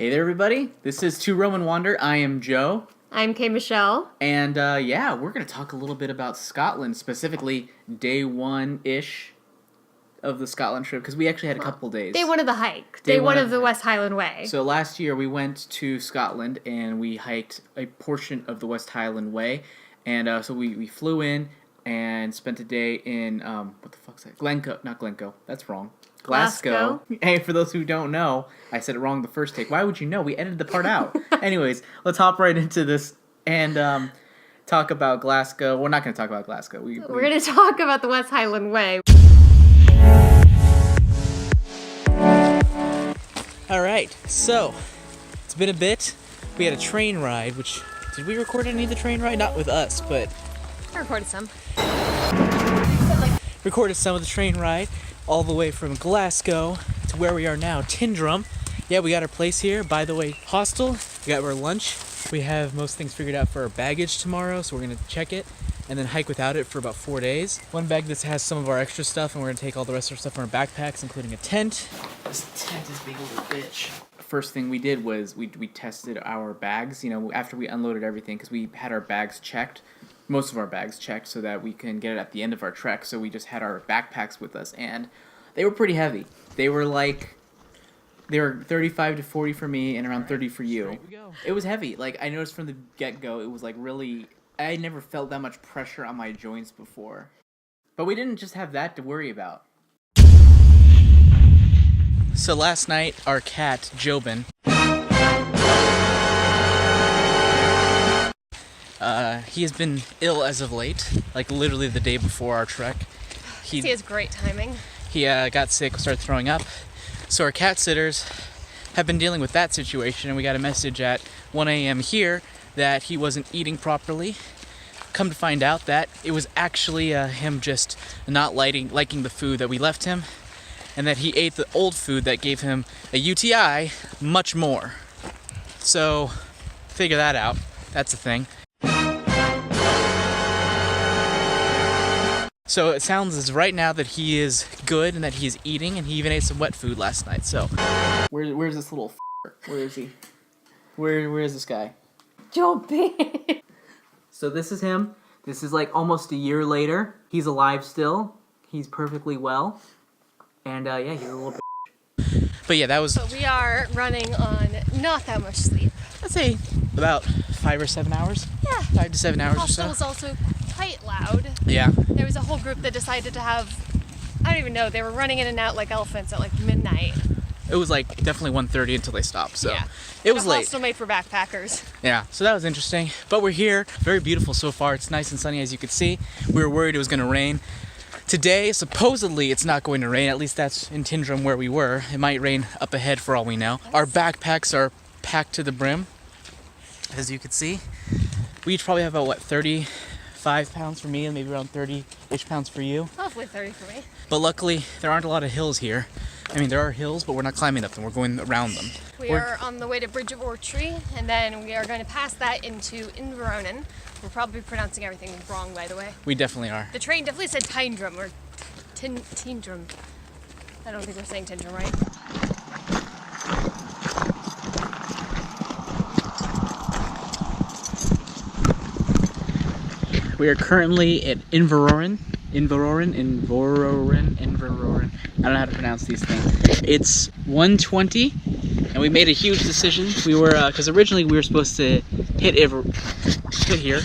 Hey there, everybody. This is Tyndrum and Wander. I am Joe. I'm K Michele. And yeah, we're going to talk a little bit about Scotland, specifically day one-ish of the Scotland trip, because we actually had a couple days. Day one of the hike. Day one of the West Highland Way. So last year we went to Scotland and we hiked a portion of the West Highland Way. And so we flew in and spent a day in, what the fuck's that? Not Glencoe. That's wrong. Glasgow. Hey, for those who don't know, I said it wrong the first take. Why would you know? We edited the part out. Anyways, let's hop right into this and talk about Glasgow. We're not going to talk about Glasgow. We're going to talk about the West Highland Way. All right, so it's been a bit. We had a train ride, which, did we record any of the train ride? Not with us, but I recorded some. Recorded some of the train ride all the way from Glasgow to where we are now, Tyndrum. Yeah, we got our place here. By the way, hostel. We got our lunch. We have most things figured out for our baggage tomorrow, so we're going to check it and then hike without it for about 4 days. One bag that has some of our extra stuff, and we're going to take all the rest of our stuff in our backpacks, including a tent. This tent is big old bitch. First thing we did was we tested our bags, you know, after we unloaded everything, because we had our bags checked. Most of our bags checked so that we can get it at the end of our trek. So we just had our backpacks with us, and they were pretty heavy. They were 35 to 40 for me and around 30 for you. It was heavy. Like, I noticed from the get-go, it was like really, I never felt that much pressure on my joints before. But we didn't just have that to worry about. So last night, our cat, Jobin, he has been ill as of late, like literally the day before our trek. He has great timing. He got sick, started throwing up. So our cat sitters have been dealing with that situation, and we got a message at 1 a.m. here that he wasn't eating properly. Come to find out that it was actually him just not liking the food that we left him, and that he ate the old food that gave him a UTI much more. So figure that out. That's a thing. So it sounds as right now that he is good and that he is eating, and he even ate some wet food last night. So where's this little Where is he? Where is this guy? Joby. So this is him. This is like almost a year later. He's alive still. He's perfectly well. And yeah, he's a little But yeah, that was... So we are running on not that much sleep. Let's say about 5 or 7 hours. Yeah. 5 to 7 hours or so. The hostel was also quite loud. Yeah. There was a whole group that decided to have, I don't even know, they were running in and out like elephants at like midnight. It was like definitely 1:30 until they stopped, so yeah. It was late. A hostel made for backpackers. Yeah, so that was interesting. But we're here, very beautiful so far. It's nice and sunny, as you could see. We were worried it was going to rain. Today, supposedly, it's not going to rain. At least that's in Tyndrum where we were. It might rain up ahead for all we know. Our backpacks are packed to the brim, as you can see. We each probably have about, 35 pounds for me and maybe around 30-ish pounds for you. Hopefully 30 for me. But luckily, there aren't a lot of hills here. I mean, there are hills, but we're not climbing up them. We're going around them. We're on the way to Bridge of Orchy, and then we are going to pass that into Inveroran. We're probably pronouncing everything wrong, by the way. We definitely are. The train definitely said Tyndrum or Tyndrum. I don't think we're saying Tyndrum right. We are currently at Inveroran. I don't know how to pronounce these things. It's 1:20, and we made a huge decision. We were, because originally we were supposed to hit here,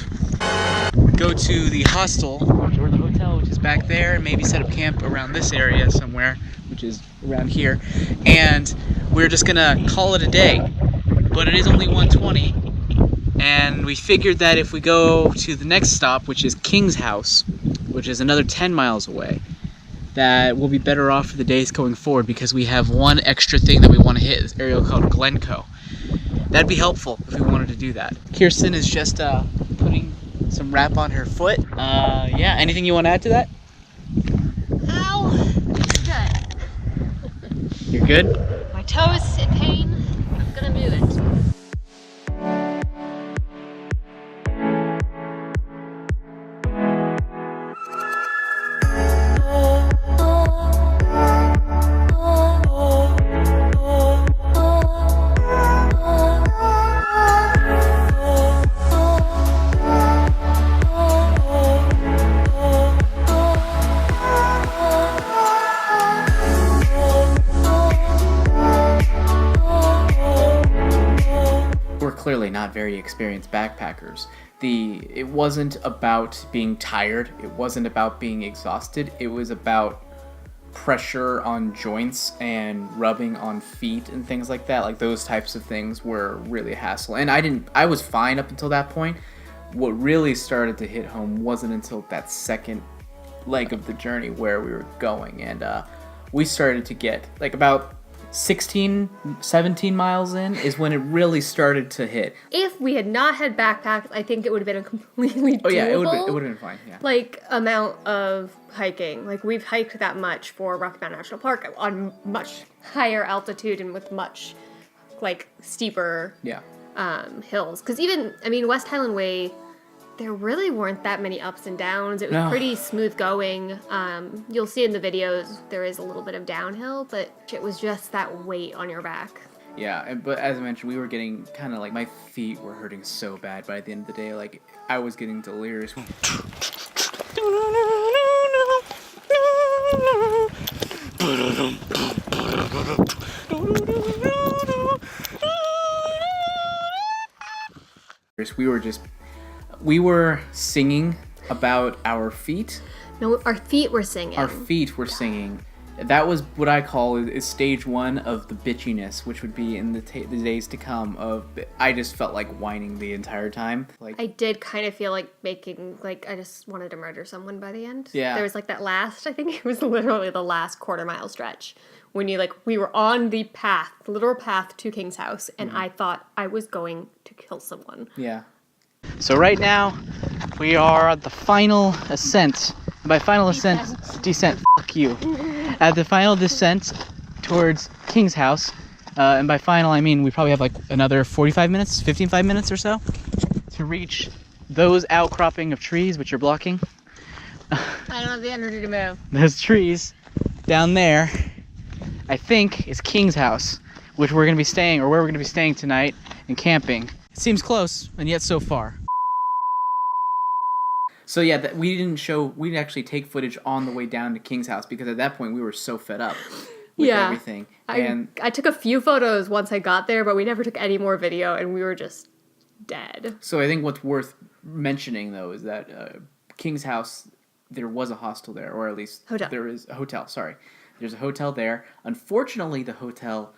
go to the hostel, or the hotel, which is back there, and maybe set up camp around this area somewhere, which is around here, and we're just gonna call it a day. But it is only 1:20, and we figured that if we go to the next stop, which is Kingshouse, which is another 10 miles away, that we'll be better off for the days going forward because we have one extra thing that we want to hit, this area called Glencoe. That'd be helpful if we wanted to do that. Kirsten is just putting some wrap on her foot. Yeah, anything you want to add to that? Ow! Good. You're good? My toe is in pain. I'm gonna move it. clearly not very experienced backpackers. It wasn't about being tired. It wasn't about being exhausted. It was about pressure on joints and rubbing on feet and things like that. Like those types of things were really a hassle. And I was fine up until that point. What really started to hit home wasn't until that second leg of the journey where we were going. And we started to get like about 16, 17 miles in is when it really started to hit. If we had not had backpacks, I think it would have been a completely doable, Oh yeah, it would have been fine, yeah. Like, amount of hiking. Like, we've hiked that much for Rocky Mountain National Park on much higher altitude and with much, like, steeper hills. Because even, I mean, West Highland Way, there really weren't that many ups and downs. It was pretty smooth going. You'll see in the videos there is a little bit of downhill, but it was just that weight on your back. Yeah, but as I mentioned, we were getting kind of like, my feet were hurting so bad by the end of the day. Like, I was getting delirious. We were singing about our feet. No, our feet were singing. Our feet were singing. That was what I call is stage one of the bitchiness, which would be in the days to come. I just felt like whining the entire time. Like, I did kind of feel like I just wanted to murder someone by the end. Yeah. There was like that I think it was literally the last quarter-mile stretch when we were on the literal path to Kingshouse, and I thought I was going to kill someone. Yeah. So right now, we are at the final ascent. And by final descent, fuck you. At the final descent towards Kingshouse. And by final, I mean we probably have like another 55 minutes or so to reach those outcropping of trees which are blocking. I don't have the energy to move. Those trees down there, I think, is Kingshouse, which we're going to be staying, or where we're going to be staying tonight and camping. It seems close, and yet so far. So yeah, we didn't actually take footage on the way down to Kingshouse because at that point we were so fed up with everything. And I took a few photos once I got there, but we never took any more video, and we were just dead. So I think what's worth mentioning though is that Kingshouse, there was a hostel there, or at least there is a hotel. Sorry, there's a hotel there. Unfortunately, the hotel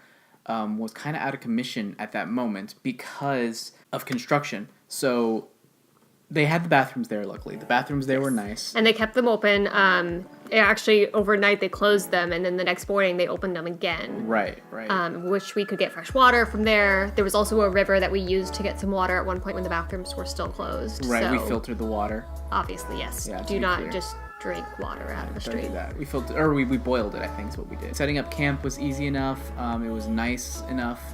was kind of out of commission at that moment because of construction. So they had the bathrooms there, luckily. The bathrooms there were nice. And they kept them open. Actually, overnight they closed them, and then the next morning they opened them again. Right. Which we could get fresh water from there. There was also a river that we used to get some water at one point when the bathrooms were still closed. Right, so, we filtered the water. Obviously, yes. Yeah, do not just drink water out of the street. Don't do that. We filtered, or we boiled it, I think is what we did. Setting up camp was easy enough. It was nice enough.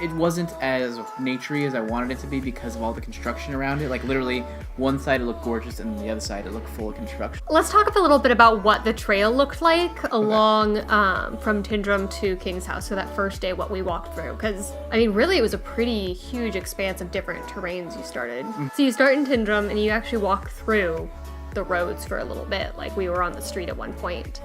It wasn't as naturey as I wanted it to be because of all the construction around it. Like literally one side it looked gorgeous and the other side it looked full of construction. Let's talk a little bit about what the trail looked like along from Tyndrum to Kingshouse. So that first day, what we walked through. Because, I mean, really it was a pretty huge expanse of different terrains you started. So you start in Tyndrum and you actually walk through the roads for a little bit. Like we were on the street at one point.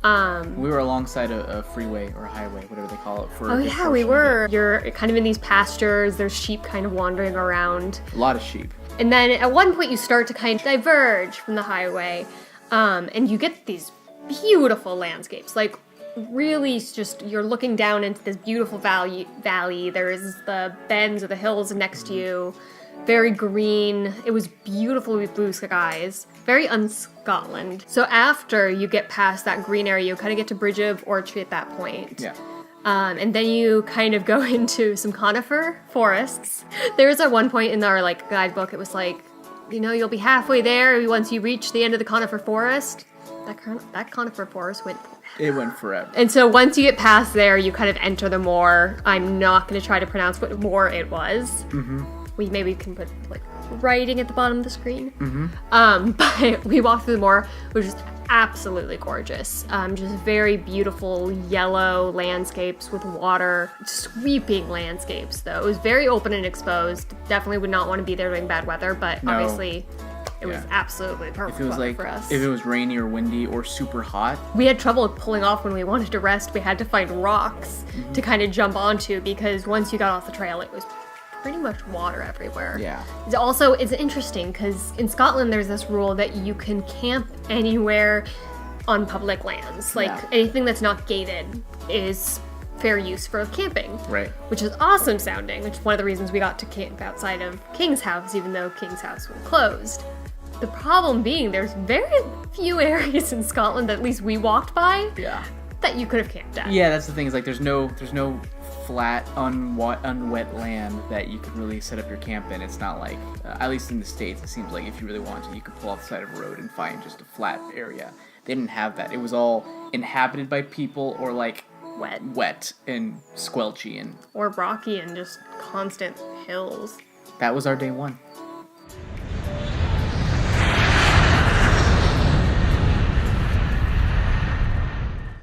We were alongside a freeway or a highway, whatever they call it. We were. You're kind of in these pastures. There's sheep kind of wandering around. A lot of sheep. And then at one point you start to kind of diverge from the highway, and you get these beautiful landscapes. Like really just, you're looking down into this beautiful valley. There's the bends or the hills next to you. Very green. It was beautiful with blue skies. Very un-Scotland. So after you get past that green area, you kind of get to Bridge of Orchy at that point. Yeah. And then you kind of go into some conifer forests. There was at one point in our guidebook, it was like, you'll be halfway there once you reach the end of the conifer forest. That conifer forest went forever. And so once you get past there, you kind of enter the moor. I'm not going to try to pronounce what moor it was. Mm-hmm. We can put writing at the bottom of the screen. Mm-hmm. But we walked through the moor, which is absolutely gorgeous. Just very beautiful yellow landscapes with water, sweeping landscapes though. It was very open and exposed. Definitely would not want to be there during bad weather, but obviously it was absolutely perfect weather for us. If it was rainy or windy or super hot. We had trouble pulling off when we wanted to rest. We had to find rocks to kind of jump onto because once you got off the trail, it was pretty much water everywhere. Yeah. It's interesting because in Scotland there's this rule that you can camp anywhere on public lands. Like anything that's not gated is fair use for camping. Right. Which is awesome sounding, which is one of the reasons we got to camp outside of Kingshouse, even though Kingshouse was closed. The problem being there's very few areas in Scotland that at least we walked by that you could have camped at. Yeah, that's the thing, is like there's no flat, unwet land that you can really set up your camp in. It's not like, at least in the States, it seems like if you really wanted to, you could pull off the side of a road and find just a flat area. They didn't have that. It was all inhabited by people or like wet and squelchy and... Or rocky and just constant hills. That was our day one.